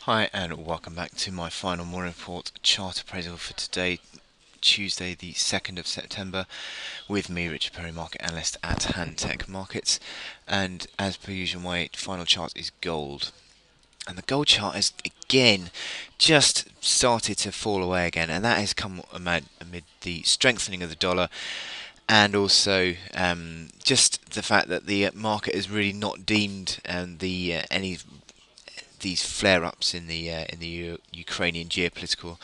Hi and welcome back to my final morning report chart appraisal for today, Tuesday the 2nd of September, with me, Richard Perry, market analyst at Handtech Markets. And as per usual, my final chart is gold. And the gold chart has again just started to fall away again, and that has come amid the strengthening of the dollar, and also just the fact that the market has really not deemed any these flare-ups in the Ukrainian geopolitical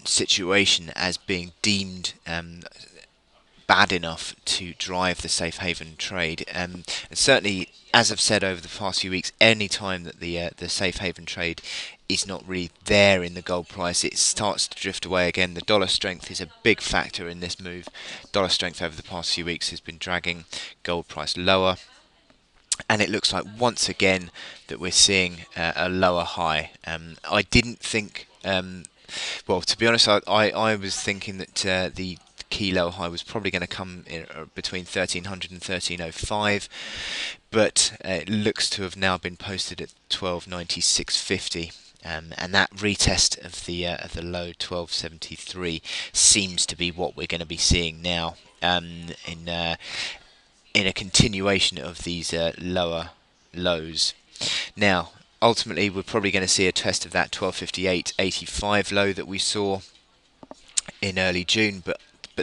situation as being deemed bad enough to drive the safe haven trade. And certainly, as I've said over the past few weeks, any time that the safe haven trade is not really there in the gold price, it starts to drift away again. The dollar strength is a big factor in this move. Dollar strength over the past few weeks has been dragging gold price lower, and it looks like once again that we're seeing a lower high. I didn't think, well, to be honest, I was thinking that the key lower high was probably going to come in between 1300 and 1305, but it looks to have now been posted at 1296.50. And that retest of the low 1273 seems to be what we're going to be seeing now in a continuation of these lower lows. Now, ultimately, we're probably going to see a test of that 1258.85 low that we saw in early June, but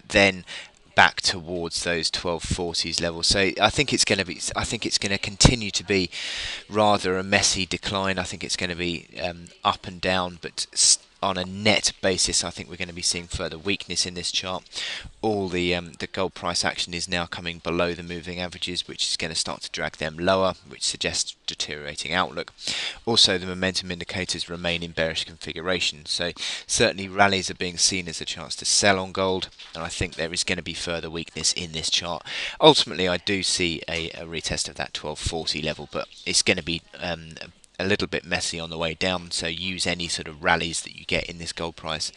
then back towards those 1240s levels. So I think it's going to continue to be rather a messy decline. I think it's going to be up and down, but on a net basis, I think we're going to be seeing further weakness in this chart. All the gold price action is now coming below the moving averages, which is going to start to drag them lower, which suggests deteriorating outlook. Also, the momentum indicators remain in bearish configuration, so certainly rallies are being seen as a chance to sell on gold, and I think there is going to be further weakness in this chart. Ultimately, I do see a retest of that 1240 level, but it's going to be a little bit messy on the way down, so use any sort of rallies that you get in this gold price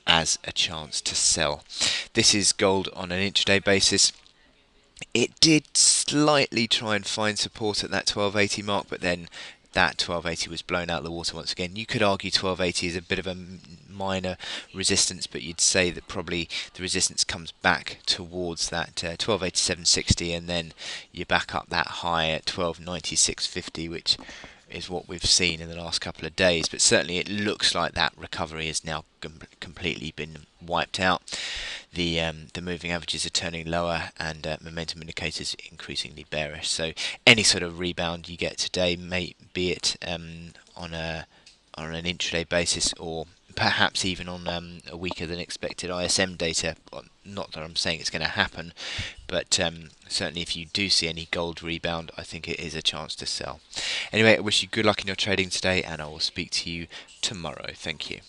as a chance to sell. This is gold on an intraday basis. It did slightly try and find support at that 1280 mark, but then that 1280 was blown out of the water once again. You could argue 1280 is a bit of a minor resistance, but you'd say that probably the resistance comes back towards that 1287.60, and then you back up that high at 1296.50, which is what we've seen in the last couple of days. But certainly it looks like that recovery has now completely been wiped out. The moving averages are turning lower, and momentum indicators increasingly bearish. So any sort of rebound you get today, may be it on an intraday basis, or perhaps even on a weaker than expected ISM data. Not that I'm saying it's going to happen, but certainly if you do see any gold rebound, I think it is a chance to sell. Anyway, I wish you good luck in your trading today, and I will speak to you tomorrow. Thank you.